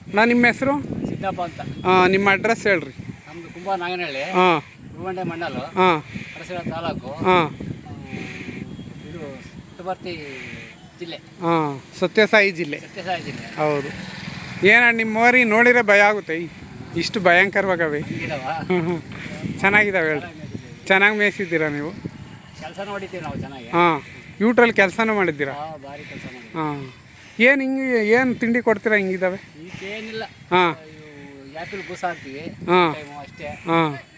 ಅಣ್ಣ ನಿಮ್ಮ ಹೆಸರು? ಸಿದ್ದಪ್ಪ ಅಂತ. ನಿಮ್ಮ ಅಡ್ರೆಸ್ ಹೇಳ್ರಿ. ನಮ್ಮದು ಕುಂಬ ನಾಗನಹಳ್ಳಿ, ಗುರುವಂಡೆ ಮಂಡಲ, ಅರಸೀಕೆರೆ ತಾಲೂಕು, ಇದು ಪುಟ್ಟಪರ್ತಿ ಜಿಲ್ಲೆ, ಸತ್ಯಸಾಯಿ ಜಿಲ್ಲೆ. ಹೌದು. ಏನಣ್ಣ ನಿಮ್ಮ ಮರಿ ನೋಡಿದ್ರೆ ಭಯ ಆಗುತ್ತೆ, ಇಷ್ಟು ಭಯಂಕರವಾಗವೆ. ಚೆನ್ನಾಗಿದ್ದಾವೆ ಹೇಳಿ. ಚೆನ್ನಾಗಿ ಮೇಯಿಸಿದ್ದೀರಾ ನೀವು? ಕೆಲಸ ನೋಡಿದ್ದೀವಿ ನಾವು ಚೆನ್ನಾಗಿ. ಯೂಟ್ರಲ್ಲಿ ಕೆಲಸನೂ ಮಾಡಿದ್ದೀರಾ? ಭಾರಿ ಕೆಲಸ ಮಾಡಿ. ಏನು ಹಿಂಗೆ ಏನು ತಿಂಡಿ ಕೊಡ್ತೀರಾ ಹಿಂಗಿದ್ದಾವೆ? ಏನಿಲ್ಲ, ಯಾಕಲ್ ಬೂಸ ಹಾಕ್ತೀವಿ ಅಷ್ಟೇ.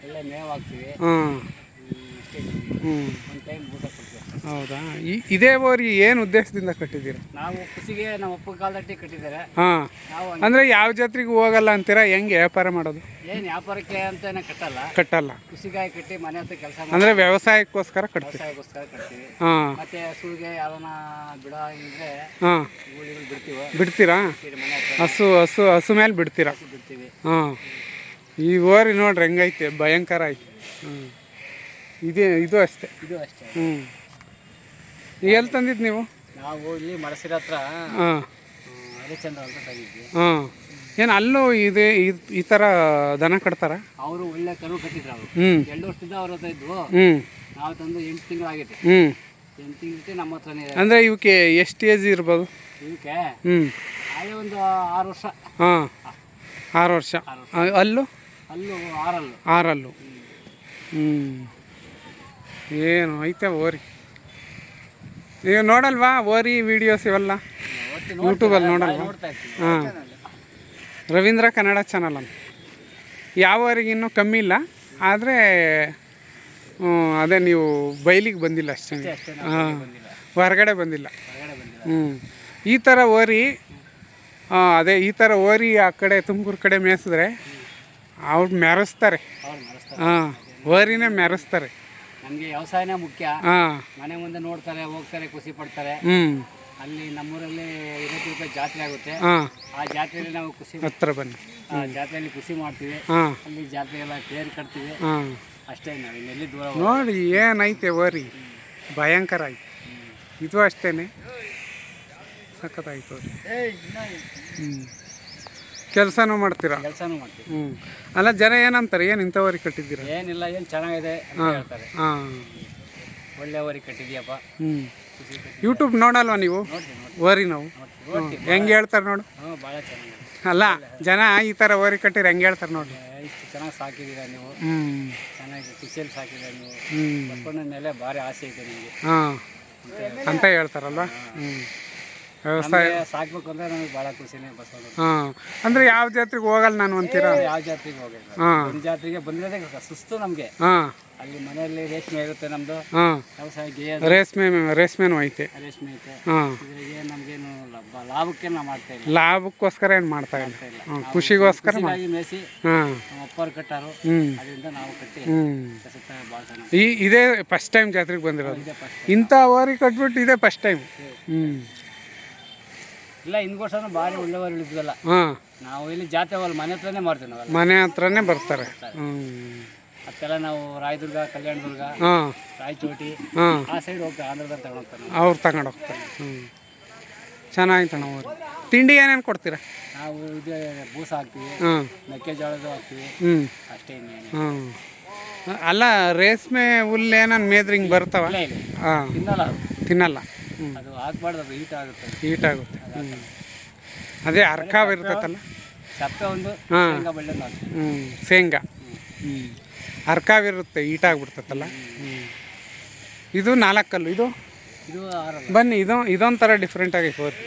ಎಲ್ಲ ಮೇವು ಹಾಕ್ತೀವಿ ಅಷ್ಟೇ. ಒಂದು ಟೈಮ್ ಬೂಸ ಕೊಡ್ತೀವಿ. ಹೌದಾ? ಇದೇ ಓರಿ ಏನು ಉದ್ದೇಶದಿಂದ ಕಟ್ಟಿದ್ದೀರಾ? ನಾವು ಖುಷಿಗೆ ನಮ್ಮ ಅಪ್ಪ ಕಾಲದಟ್ಟಿ ಕಟ್ಟಿದ್ದಾರೆ. ಅಂದರೆ ಯಾವ ಜಾತ್ರೆಗೂ ಹೋಗಲ್ಲ ಅಂತೀರಾ? ಹೆಂಗೆ ವ್ಯಾಪಾರ ಮಾಡೋದು? ಏನು ವ್ಯಾಪಾರಕ್ಕೆ ಅಂತ ಕಟ್ಟಲ್ಲ. ಖುಷಿಗಾಗಿ ಕಟ್ಟಿ ಮನೆ ಹತ್ರ ಕೆಲಸ ಅಂದರೆ ವ್ಯವಸಾಯಕ್ಕೋಸ್ಕರ ಕಟ್ತೀವಿ. ಕಟ್ತೀವಿ. ಮತ್ತೆ ಹಸುಗೆ ಯಾವನ ಬಿಡ ಇದ್ರೆ ಬಿಡ್ತೀರಾ? ಹಸು ಮೇಲೆ ಬಿಡ್ತೀರಾ? ಬಿಡ್ತೀವಿ. ಈ ಓರಿ ನೋಡ್ರಿ ಹೆಂಗೈತೆ, ಭಯಂಕರ ಐತೆ. ಇದು ಅಷ್ಟೇ. ಎಲ್ಲಿ ತಂದಿದ್ದು ನೀವು? ನಾವು ಇಲ್ಲಿ ಮಡಸಿರ ಹತ್ರ ಹರಿಚಂದ್ರ ಅಂತ ತಂದಿದ್ವಿ. ಏನು ಅಲ್ಲೂ ಇದೆ ಈ ಥರ ದನ ಕಟ್ತಾರ? ಅವರು ಒಳ್ಳೆ ಕರು ಕಟ್ಟಿದ್ರು. ಅವರು 2 ವರ್ಷದಿಂದ ಅವ್ರ ಹತ್ರ ಇದ್ವು. ನಾವು ತಂದು 8 ತಿಂಗಳಾಗೈತೆ. 8 ತಿಂಗಳಿಗೆ ನಮ್ಮ ಹತ್ರನೇ. ಅಂದರೆ ಇವಕ್ಕೆ ಎಷ್ಟು ಏಜ್ ಇರ್ಬೋದು? ಇವಕ್ಕೆ ಹಾಗೆ ಒಂದು 6 ವರ್ಷ. 6 ವರ್ಷ. ಅಲ್ಲೂ 6 ಏನು ಐತೆ ಓರಿ? ನೀವು ನೋಡಲ್ವಾ ಓರಿ ವಿಡಿಯೋಸ್ ಇವೆಲ್ಲ ಯೂಟ್ಯೂಬಲ್ಲಿ ನೋಡಲ್ವಾ? ರವೀಂದ್ರ ಕನ್ನಡ ಚಾನಲ್ ಅಂತ. ಯಾವ ಓರಿಗೆ ಇನ್ನೂ ಕಮ್ಮಿ ಇಲ್ಲ, ಆದರೆ ಅದೇ ನೀವು ಬೈಲಿಗೆ ಬಂದಿಲ್ಲ ಅಷ್ಟೇ. ಹೊರಗಡೆ ಬಂದಿಲ್ಲ. ಈ ಥರ ಓರಿ ಈ ಥರ ಓರಿ ಆ ಕಡೆ ತುಮಕೂರು ಕಡೆ ಮೇಯಿಸಿದ್ರೆ ಅವ್ರು ಮೆರೆಸ್ತಾರೆ. ಓರಿನೇ ಮೆರೆಸ್ತಾರೆ. ನಮಗೆ ವ್ಯವಸಾಯನೇ ಮುಖ್ಯ. ಮನೆ ಮುಂದೆ ನೋಡ್ತಾರೆ, ಹೋಗ್ತಾರೆ, ಖುಷಿ ಪಡ್ತಾರೆ. ಅಲ್ಲಿ ನಮ್ಮೂರಲ್ಲಿ 20 ರೂಪಾಯಿ ಜಾತ್ರೆ ಆಗುತ್ತೆ. ಆ ಜಾತ್ರೆಯಲ್ಲಿ ನಾವು ಖುಷಿ ಹತ್ರ ಬನ್ನಿ. ಜಾತ್ರೆಯಲ್ಲಿ ಖುಷಿ ಮಾಡ್ತೀವಿ. ಅಲ್ಲಿ ಜಾತ್ರೆ ಎಲ್ಲ ತೇರು ಕಟ್ತೀವಿ ಅಷ್ಟೇ. ನಾವು ಇನ್ನೆಲ್ಲಿ ದೂರ ನೋಡಿ ಏನೈತೆ ಓರಿ, ಭಯಂಕರ ಐತೆ. ಇದು ಅಷ್ಟೇನೆ, ಸಖತ್ತಾಯ್ತು. ಕೆಲಸನೂ ಮಾಡ್ತೀರಾ? ಕೆಲಸನೂ ಮಾಡ್ತೀವಿ. ಅಲ್ಲ, ಜನ ಏನಂತಾರೆ, ಏನು ಇಂಥ ಓರಿ ಕಟ್ಟಿದ್ದೀರಾ? ಏನಿಲ್ಲ, ಏನು ಚೆನ್ನಾಗಿದೆ ಅಂತ ಹೇಳ್ತಾರೆ. ಒಳ್ಳೆ ಓರಿ ಕಟ್ಟಿದ್ಯಪ್ಪ. ಯೂಟ್ಯೂಬ್ ನೋಡಲ್ವಾ ನೀವು? ಓರಿ ನಾವು ಹೆಂಗೆ ಹೇಳ್ತಾರೆ ನೋಡು. ಭಾಳ ಚೆನ್ನಾಗಿದೆ. ಅಲ್ಲ, ಜನ ಈ ಥರ ಓರಿ ಕಟ್ಟಿದ್ರೆ ಹೆಂಗೆ ಹೇಳ್ತಾರೆ ನೋಡಿ. ಇಷ್ಟು ಚೆನ್ನಾಗಿ ಸಾಕಿದ್ದೀರಾ ನೀವು, ಚೆನ್ನಾಗಿ ಖುಷಿಯಲ್ಲಿ ಸಾಕಿದ್ದೀರಾ ನೀವು, ಬಸವಣ್ಣನ ಮೇಲೆ ಭಾರಿ ಆಸೆ ಇದೆ ನಿಮಗೆ ಅಂತ ಹೇಳ್ತಾರಲ್ವ. ವ್ಯವಸಾಯ ಸಾಕ್ಬೇಕು ಅಂದ್ರೆ ನಮಗೆ ಭಾಳ ಖುಷಿನೇ ಬಸವಣ್ಣ. ಅಂದರೆ ಯಾವ ಜಾತ್ರೆಗೆ ಹೋಗಲ್ಲ ನಾನು ಅಂತೀರಾ? ಯಾವ ಜಾತ್ರೆಗೆ ಹೋಗಿಲ್ಲ. ಒಂದು ಜಾತ್ರೆಗೆ ಬಂದಿರೋದೇ ಸುಸ್ತು ನಮಗೆ. ಅಲ್ಲಿ ಮನೆಯಲ್ಲಿ ರೇಷ್ಮೆ ಇರುತ್ತೆ ನಮ್ಮದು. ವ್ಯವಸಾಯ ರೇಷ್ಮೆನೂ ಐತೆ. ರೇಷ್ಮೆ ಐತೆ. ಇದ್ರಿಗೆ ನಮಗೇನು ಲಾಭಕ್ಕೆ ನಾವು ಮಾಡ್ತಾ ಇಲ್ಲ. ಲಾಭಕ್ಕೋಸ್ಕರ ಏನು ಮಾಡ್ತಾ ಇಲ್ಲ, ಖುಷಿಗೋಸ್ಕರ ಮೇಯಿಸಿ ನಮ್ಮ ಅಪ್ಪರು ಕಟ್ಟಾರು. ಅದರಿಂದ ನಾವು ಕಟ್ಟಿ ಭಾಳ ಚೆನ್ನಾಗಿ. ಇದೇ ಫಸ್ಟ್ ಟೈಮ್ ಜಾತ್ರೆಗೆ ಬಂದಿರೋದು? ಇಂಥ ಓರಿ ಕಟ್ಬಿಟ್ಟು ಇದೇ ಫಸ್ಟ್ ಟೈಮ್? ಇಲ್ಲ, ಹಿಂದ್ಗೋಸ್ಕರ ಭಾರಿ ಒಳ್ಳೆಯವರು ಇಳಿದ್ವಲ್ಲ. ನಾವು ಇಲ್ಲಿ ಜಾತ್ರೆ ಹೋಗಲ್ಲ, ಮನೆ ಹತ್ರನೇ ಮಾಡ್ತೀವಿ. ನಾವು ಮನೆ ಹತ್ರನೇ ಬರ್ತಾರೆ. ಅದಕ್ಕೆಲ್ಲ ನಾವು ರಾಯದುರ್ಗ, ಕಲ್ಯಾಣದುರ್ಗ, ರಾಯಚೋಟಿ ಆ ಸೈಡ್ ಹೋಗ್ತಾರೆ. ಆಂಧ್ರದಲ್ಲಿ ತಗೊಂಡೋಗ್ತಾರೆ. ಅವ್ರು ತಗೊಂಡು ಹೋಗ್ತಾರೆ. ಚೆನ್ನಾಗಿತ್ತು ನಾವು. ತಿಂಡಿ ಏನೇನು ಕೊಡ್ತೀರಾ? ನಾವು ಇದು ಬೂಸ ಹಾಕ್ತೀವಿ, ಮೆಕ್ಕೆಜೋಳದ ಹಾಕ್ತೀವಿ ಅಷ್ಟೇ. ಅಲ್ಲ, ರೇಷ್ಮೆ ಹುಲ್ಲು ಏನನ್ನ ಮೇದ್ರೆ ಹಿಂಗೆ ಬರ್ತಾವ? ತಿನ್ನಲ್ಲ. ಅದು ಹಾಕ್ಬಾರ್ದು, ಅದು ಹೀಟ್ ಆಗುತ್ತೆ. ಹೀಟ್ ಆಗುತ್ತೆ. ಅದೇ ಅರ್ಕಾವ್ ಇರ್ತೈತಲ್ಲ, ಸಪ್ಪೆ ಒಂದು ಶೇಂಗಾ ಬಳ್ಳಿ. ಶೇಂಗಾ ಅರ್ಕಾವಿರುತ್ತೆ, ಹೀಟ್ ಆಗಿಬಿಡ್ತೈತಲ್ಲ. ಇದು 4 ಕಲ್ಲು. ಇದು ಬನ್ನಿ, ಇದೊಂಥರ ಡಿಫ್ರೆಂಟ್ ಆಗೈತೆ ಓರಿ.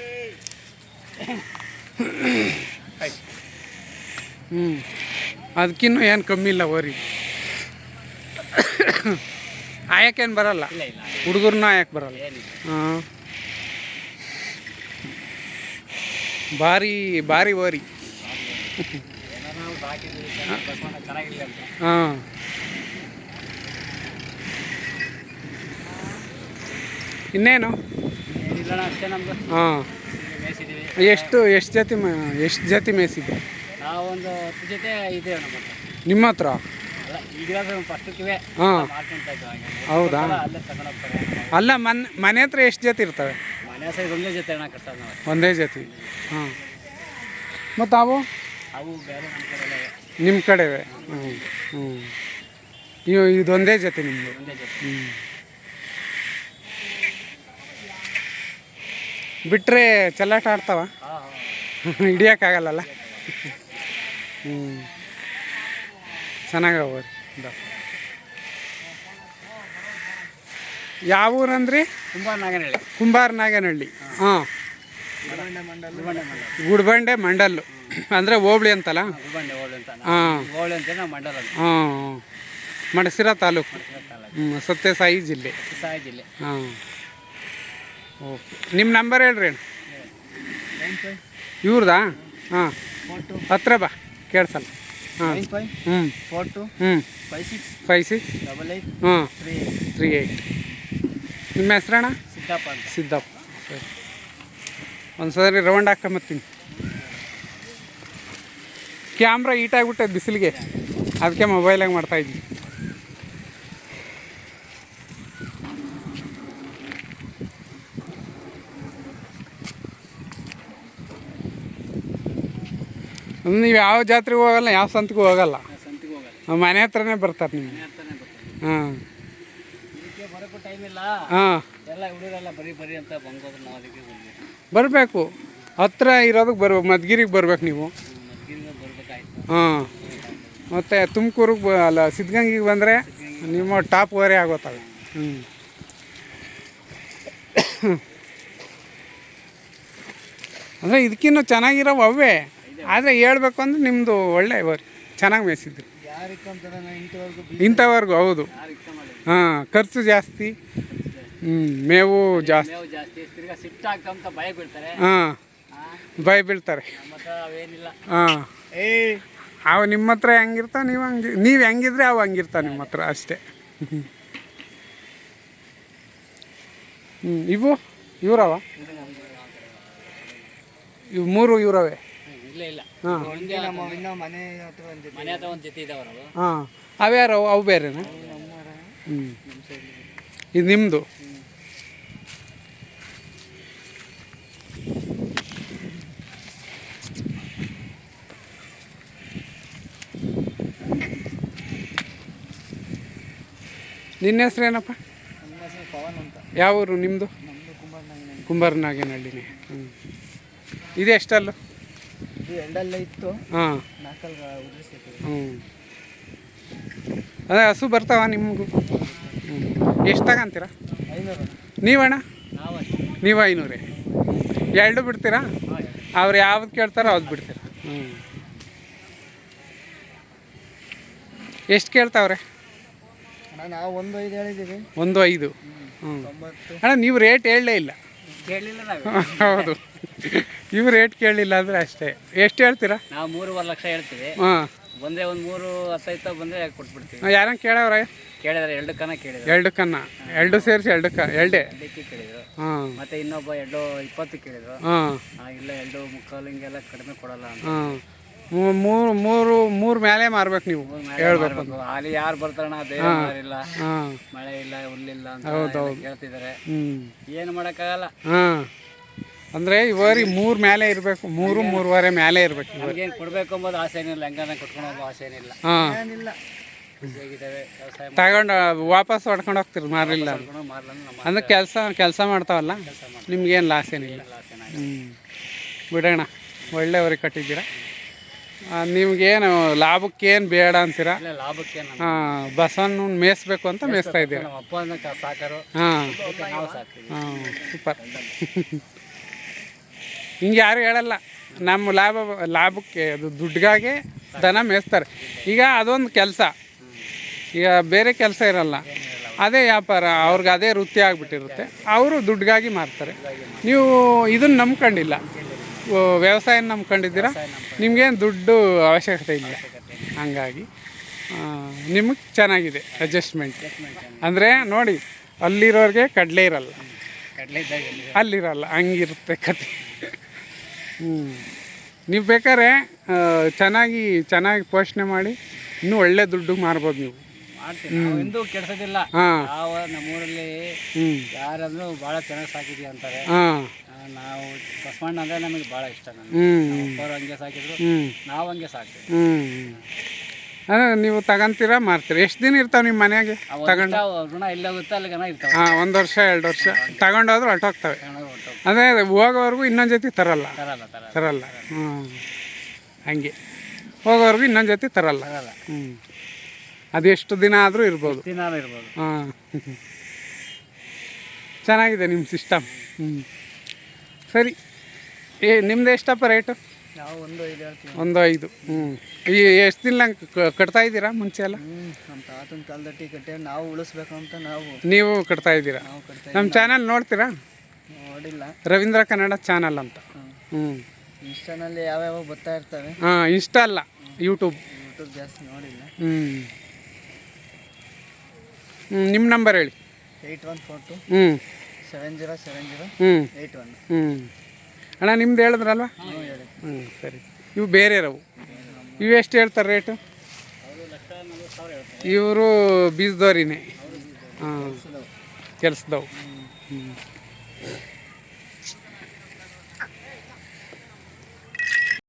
ಅದಕ್ಕಿನ್ನೂ ಏನು ಕಮ್ಮಿ ಇಲ್ಲ ಓರಿ. ಆಯಕ್ಕೇನು ಬರಲ್ಲ, ಹುಡುಗರನ್ನ ಆಯಕ್ಕೆ ಬರಲ್ಲ. ಭಾರಿ ಓರಿ. ಇನ್ನೇನು? ಎಷ್ಟು ಜೊತೆ ಮೇಯಿಸಿದ್ವಿ ನಾವು? ಒಂದು 10 ಜೊತೆ ಇದೆ ನಿಮ್ಮ ಹತ್ರ. ಹೌದಾ? ಅಲ್ಲ, ಮನೆ ಹತ್ರ ಎಷ್ಟು ಜೊತೆ ಇರ್ತವೆ? ಒಂದೇ ಜೊತೆ. ಒಂದೇ ಜೊತೆ. ಮತ್ತು ಅವು ಅವು ಬೇರೆ ನಮ್ಮ ಕಡೆ ಎಲ್ಲ ನಿಮ್ಮ ಕಡೆವೆ. ಹ್ಞೂ ಹ್ಞೂ ಇದೊಂದೇ ಜೊತೆ ನಿಮ್ಮದು. ಒಂದೇ ಜೊತೆ. ಹ್ಞೂ ಬಿಟ್ಟರೆ ಚೆಲ್ಲಾಟ ಆಡ್ತಾವ? ಹಾಂ ಹಾಂ ಹಿಡಿಯೋಕ್ಕಾಗಲ್ಲಲ್ಲ. ಹ್ಞೂ ಚೆನ್ನಾಗವ್ರಿ. ಯಾವ ಊರಂದ್ರಿ? ನಾಗನಹಳ್ಳಿ. ಕುಂಬಾರ ನಾಗನಹಳ್ಳಿ. ಹಾಂ, ಗುಡ್ಬಂಡೆ ಮಂಡಲ್ಲು ಅಂದರೆ ಹೋಬಳಿ ಅಂತಲ್ಲ? ಗುಡ್ಬಂಡೆ ಹೋಬಳಿ ಅಂತ. ಹಾಂ ಹೋಬಳಿ ಅಂತ ನಾವು ಮಂಡಲ ಅಂತ. ಹಾಂ, ಮಡಸಿರ ತಾಲೂಕು. ಸತ್ಯಸಾಯಿ ಜಿಲ್ಲೆ. ಸಾಯಿ ಜಿಲ್ಲೆ. ಹಾಂ, ಓಕೆ. ನಿಮ್ಮ ನಂಬರ್ ಹೇಳ್ರಿ. ಇವ್ರದಾ? ಹಾಂ, ಹತ್ರ ಬಾ, ಕೇಳಿಸಲ್ಲ. ಹಾಂ, 9542 ಹ್ಞೂ 56 88 ಹಾಂ 38. 38. ನಿಮ್ಮ ಹೆಸ್ರಣ್ಣ? ಸಿದ್ದಪ್ಪ ಅಂತ. ಸಿದ್ದಪ್ಪ. ಸರಿ, ಒಂದು ಸರಿ ರೌಂಡ್ ಹಾಕೊಂಬತ್ತೀನಿ. ಕ್ಯಾಮ್ರಾ ಹೀಟಾಗ್ಬಿಟ್ಟೆ ಬಿಸಿಲಿಗೆ, ಅದಕ್ಕೆ ಮೊಬೈಲಾಗ ಮಾಡ್ತಾಯಿದ್ವಿ. ನೀವು ಯಾವ ಜಾತ್ರೆಗೂ ಹೋಗಲ್ಲ, ಯಾವ ಸಂತಿಗೂ ಹೋಗಲ್ಲ, ಸಂತಿಗೆ ಹೋಗಲ್ಲ, ಮನೆ ಹತ್ರನೇ ಬರ್ತಾರೆ ನಿಮ್ಗೆ. ಹತ್ರನೇ ಬರ್ತಾರೆ. ಹಾಂ ಇದಕ್ಕೆ ಬರೋಕ್ಕೂ ಟೈಮ್ ಇಲ್ಲ. ಹಾಂ, ಎಲ್ಲ ಹುಡುಗರೆಲ್ಲ ಬರೀ ಅಂತ ಬಂಗೋದು. ನಾವು ಅದಕ್ಕೆ ಬಂದ್ವಿ. ಬರಬೇಕು, ಹತ್ರ ಇರೋದಕ್ಕೆ ಬರ್ಬೇಕು. ಮಧುಗಿರಿಗೆ ಬರ್ಬೇಕು ನೀವು. ಮದ್ಗಿರಿಗೆ ಬರ್ಬೇಕಾಯ್ತು. ಹಾಂ, ಮತ್ತು ತುಮಕೂರಿಗೆ ಅಲ್ಲ ಸಿದ್ಧಗಂಗಿಗೆ ಬಂದರೆ ನಿಮ್ಮ ಟಾಪ್ ವರೆ ಆಗೋತ್ತವೆ. ಹ್ಞೂ ಅಂದರೆ ಇದಕ್ಕಿನ್ನೂ ಚೆನ್ನಾಗಿರೋವು ಅವೇ. ಆದರೆ ಹೇಳ್ಬೇಕು ಅಂದ್ರೆ ನಿಮ್ಮದು ಒಳ್ಳೆ ವರಿ ಚೆನ್ನಾಗಿ ಮೇಯಿಸಿದ್ರು. ಇಂಥವ್ರಿಗೂ ಹೌದು. ಹಾಂ, ಖರ್ಚು ಜಾಸ್ತಿ. ಮೇವು ಜಾಸ್ತಿ. ಮೇವು ಜಾಸ್ತಿ. ತಿರ್ಗಾ ಸಿಟ್ಟು ಆಗ್ತಂತ ಭಯ ಬೀಳ್ತಾರೆ. ಹಾಂ, ಭಯ ಬೀಳ್ತಾರೆ. ನಮ್ಮ ಹತ್ರ ಅವೇನಿಲ್ಲ. ಹಾಂ, ಅವು ನಿಮ್ಮ ಹತ್ರ ಹೆಂಗಿರ್ತಾವ, ನೀವು ಹೆಂಗಿದ್ರೆ ಅವು ಹಂಗಿರ್ತಾವ ನಿಮ್ಮ ಹತ್ರ ಅಷ್ಟೇ. ಇವರವ ಇವು 3 ಇವರವೇ? ಇಲ್ಲ. ಹಾಂ, ಮನೆ ಹತ್ರ ಒಂದು ಜೊತೆ ಇದಾವ. ಹಾಂ, ಅವ್ಯಾರು? ಅವು ಬೇರೆನಾ? ಹ್ಞೂ, ಇದು ನಿಮ್ಮದು? ನಿನ್ನ ಹೆಸ್ರೇನಪ್ಪ? ಪವನ್ ಅಂತ. ಯಾವ ಊರು ನಿಮ್ಮದು? ಕುಂಬಾರ ನಾಗೇನಹಳ್ಳಿನೇ. ಹ್ಞೂ, ಇದು ಎಷ್ಟಲ್ಲು? ಎಂಡಲ್ಲೇ ಇತ್ತು. ಹಾಂ, ನಾಲ್ಕಲ್ಲಿ ಉದುರಿಸಿತ್ತು. ಹ್ಞೂ, ಅದೇ ಹಸು ಬರ್ತಾವ ನಿಮಗೂ? ಹ್ಞೂ, ಎಷ್ಟು ತಗೊಂತೀರಾ 500. ನೀವಣ್ಣ? ನಾವು ನೀವು 500. ಎರಡು ಬಿಡ್ತೀರಾ? ಅವ್ರು ಯಾವ್ದು ಕೇಳ್ತಾರೋ ಅದು ಬಿಡ್ತೀರಾ? ಹ್ಞೂ, ಎಷ್ಟು ಕೇಳ್ತಾವ್ರೆ? ನಾವು 1.5 ಹೇಳಿದ್ದೀವಿ. 1.5. ಹ್ಞೂ, ಅಣ್ಣ ನೀವು ರೇಟ್ ಹೇಳಲೇ ಇಲ್ಲ. ಕೇಳಲಿಲ್ಲ ನಾವು. ಹೌದು, ಇವು ರೇಟ್ ಕೇಳಲಿಲ್ಲ ಅಂದರೆ ಅಷ್ಟೇ. ಎಷ್ಟು ಹೇಳ್ತೀರಾ? ನಾವು 3.5 ಲಕ್ಷ ಹೇಳ್ತೀವಿ. ಹಾಂ, ಬಂದರೆ ಒಂದು 3.10 ಬಂದರೆ ಕೊಟ್ಬಿಡ್ತೀವಿ. ಯಾರಂಗೆ ಕೇಳವ್ರ? ಕೇಳಿದ್ರೆ 2 ಕನ್ನ ಕೇಳಿದ್ರು. 2 ಕನ್ನ, 2 ಸೇರಿಸಿ 2 ಎರಡೇ? 2ಕ್ಕೆ ಕೇಳಿದ್ರು. ಹಾಂ, ಮತ್ತೆ ಇನ್ನೊಬ್ಬ 2.20 ಕೇಳಿದ್ರು. ಹಾಂ, ಇಲ್ಲ 2.25 ಹಿಂಗೆಲ್ಲ ಕಡಿಮೆ ಕೊಡಲ್ಲ ಅಂತ. ಹಾಂ, ಮೂರು ಮೇಲೆ ಮಾರ್ಬೇಕು ನೀವು. ಹೇಳ್ಬೇಕು. ಅಲ್ಲಿ ಯಾರು ಬರ್ತಾರಣ, ಬೇರೆ ಮಾರಿಲ್ಲ, ಹಾಂ, ಮಳೆ ಇಲ್ಲ, ಹುಲ್ಲಿಲ್ಲ ಅಂತ ಕೇಳ್ತಿದ್ದಾರೆ. ಹ್ಞೂ, ಏನು ಮಾಡೋಕ್ಕಾಗಲ್ಲ. ಹಾಂ, ಅಂದರೆ ಇವರಿ 3 ಮೇಲೆ ಇರಬೇಕು, 3-3.5 ಮೇಲೆ ಇರಬೇಕು. ನಮಗೇನು ಕೊಡಬೇಕು ಅಂಬೋದು ಆಸೆ ಏನಿಲ್ಲ, ಹೆಂಗನ ಕೊಟ್ಕೊಂಡು ಹೋಗೋ ಆಸೆ ಏನಿಲ್ಲ. ಹಾಂ, ಏನಿಲ್ಲ, ಹೇಗಿದ್ದಾವೆ ವ್ಯವಸಾಯ ತಗೊಂಡು ವಾಪಸ್ ಹೊಡ್ಕೊಂಡು ಹೋಗ್ತೀರಿ ಮಾರಿಲ್ಲ ಮಾರಲ್ಲ ನಮ್ಮ ಅಂದ್ರೆ. ಕೆಲಸ ಮಾಡ್ತಾವಲ್ಲ, ನಿಮ್ಗೇನು ಲಾಸ್ ಏನಿಲ್ಲ. ಹ್ಞೂ, ಬಿಡೋಣ. ಒಳ್ಳೆಯವ್ರಿಗೆ ಕಟ್ಟಿದ್ದೀರಾ. ನಿಮ್ಗೇನು ಲಾಭಕ್ಕೇನು ಬೇಡ ಅಂತೀರಾ? ಲಾಭಕ್ಕೆ ಹಾಂ, ಬಸವನ್ನ ಮೇಯಿಸ್ಬೇಕು ಅಂತ ಮೇಯಿಸ್ತಾ ಇದ್ದೀರಾ. ನಮ್ಮ ಅಪ್ಪ ಸಾಕಾರು. ಹಾಂ ನಾವು ಸಾಕ್ತೀವಿ. ಹಾಂ, ಸೂಪರ್. ಹಿಂಗೆ ಯಾರು ಹೇಳಲ್ಲ. ನಮ್ಮ ಲಾಭಕ್ಕೆ ಅದು ದುಡ್ಡಿಗಾಗೆ ದನ ಮೇಯಿಸ್ತಾರೆ. ಈಗ ಅದೊಂದು ಕೆಲಸ, ಈಗ ಬೇರೆ ಕೆಲಸ ಇರಲ್ಲ, ಅದೇ ವ್ಯಾಪಾರ, ಅವ್ರಿಗೆ ಅದೇ ವೃತ್ತಿ ಆಗಿಬಿಟ್ಟಿರುತ್ತೆ. ಅವರು ದುಡ್ಡಿಗಾಗಿ ಮಾರ್ತಾರೆ. ನೀವು ಇದನ್ನು ನಂಬ್ಕೊಂಡಿಲ್ಲ, ವ್ಯವಸಾಯ ನಂಬ್ಕೊಂಡಿದ್ದೀರಾ. ನಿಮಗೇನು ದುಡ್ಡು ಅವಶ್ಯಕತೆ ಇಲ್ಲ. ಹಂಗಾಗಿ ನಿಮಗೆ ಚೆನ್ನಾಗಿದೆ ಅಡ್ಜಸ್ಟ್ಮೆಂಟ್. ಅಂದರೆ ನೋಡಿ, ಅಲ್ಲಿರೋರಿಗೆ ಕಡಲೆ ಇರಲ್ಲ, ಅಲ್ಲಿರಲ್ಲ, ಹಂಗಿರುತ್ತೆ ಕತೆ. ನೀವು ಬೇಕಾದ್ರೆ ಚೆನ್ನಾಗಿ ಪೋಷಣೆ ಮಾಡಿ ಇನ್ನೂ ಒಳ್ಳೆ ದುಡ್ಡು ಮಾರ್ಬೋದು ನೀವು. ಎಂದು ಕೆಡ್ಸೋದಿಲ್ಲ. ಹಾಂ, ಯಾವ ನಮ್ಮೂರಲ್ಲಿ ಯಾರಾದ್ರೂ ಭಾಳ ಚೆನ್ನಾಗಿ ಸಾಕಿದೀವಿ ಅಂತಾರೆ. ಹಾಂ, ನಾವು ಬಸವಣ್ಣ ಅಂದರೆ ನಮಗೆ ಭಾಳ ಇಷ್ಟ. ನನಗೆ ಹ್ಞೂ ಅಪ್ಪರು ಹಂಗೆ ಸಾಕಿದ್ರು, ಹ್ಞೂ ನಾವು ಹಂಗೆ ಸಾಕ್ತೀವಿ. ಅದೇ ನೀವು ತಗೊಂತೀರಾ ಮಾರ್ತೀರಾ? ಎಷ್ಟು ದಿನ ಇರ್ತಾವೆ ನಿಮ್ಮ ಮನೆಯಾಗೆ ತಗೊಂಡು? ಋಣ ಎಲ್ಲಿ ಹೋಗುತ್ತೆ ಅಲ್ಲಿಗನ ಇರ್ತಾವೆ. ಹಾಂ, 1 ವರ್ಷ 2 ವರ್ಷ ತಗೊಂಡೋದ್ರು ಹೊರ್ಟೋಗ್ತವೆ. ಹೊರ್ಟೋಗ್ತವೆ. ಅದೇ ಹೋಗೋವರೆಗೂ ಇನ್ನೊಂದು ಜೊತೆ ತರಲ್ಲ. ತರಲ್ಲ ತರಲ್ಲ. ಹ್ಞೂ, ಹಂಗೆ ಹೋಗೋವರೆಗೂ ಇನ್ನೊಂದು ಜೊತೆ ತರಲ್ಲ. ತರಲ್ಲ. ಹ್ಞೂ, ಅದೆಷ್ಟು ದಿನ ಆದರೂ ಇರ್ಬೋದು. ದಿನಾನು ಇರ್ಬೋದು. ಹಾಂ, ಚೆನ್ನಾಗಿದೆ ನಿಮ್ಮ ಸಿಸ್ಟಮ್. ಸರಿ, ನಿಮ್ದು ಎಷ್ಟಪ್ಪ ರೇಟು? ನಾವು 1.5 ಹೇಳ್ತೀವಿ. 1.5. ಈ ಎಷ್ಟು ದಿನ ಕಟ್ತಾ ಇದ್ದೀರಾ ಮುಂಚೆ ಎಲ್ಲ? ನಮ್ಮ ತಾತನ ಕಾಲದಟ್ಟಿ ಕಟ್ಟೆ ನಾವು ಉಳಿಸ್ಬೇಕು ಅಂತ ನೀವು ಕಟ್ತಾ ಇದ್ದೀರಾ? ನಮ್ಮ ಚಾನಲ್ ನೋಡ್ತೀರಾ? ನೋಡಿಲ್ಲ. ರವೀಂದ್ರ ಕನ್ನಡ ಚಾನಲ್ ಅಂತ. ಇನ್ಸ್ಟಾನಲ್ಲಿ ಯಾವ್ಯಾವ ಬರ್ತಾ ಇರ್ತವೆ. ಹಾಂ, ಇನ್ಸ್ಟಾ ಅಲ್ಲ, ಯೂಟ್ಯೂಬ್ ಜಾಸ್ತಿ ನೋಡಿಲ್ಲ. ನಿಮ್ಮ ನಂಬರ್ ಹೇಳಿ. 8142 7070 81. ಅಣ್ಣ ನಿಮ್ದು ಹೇಳಿದ್ರಲ್ವ? ಸರಿ. ಇವು ಬೇರೆರವು. ಇವು ಎಷ್ಟು ಹೇಳ್ತಾರೆ ರೇಟು? ಇವರು ಬೀಜದವ್ರಿನೇ. ಹಾಂ, ಕೆಲಸದವು.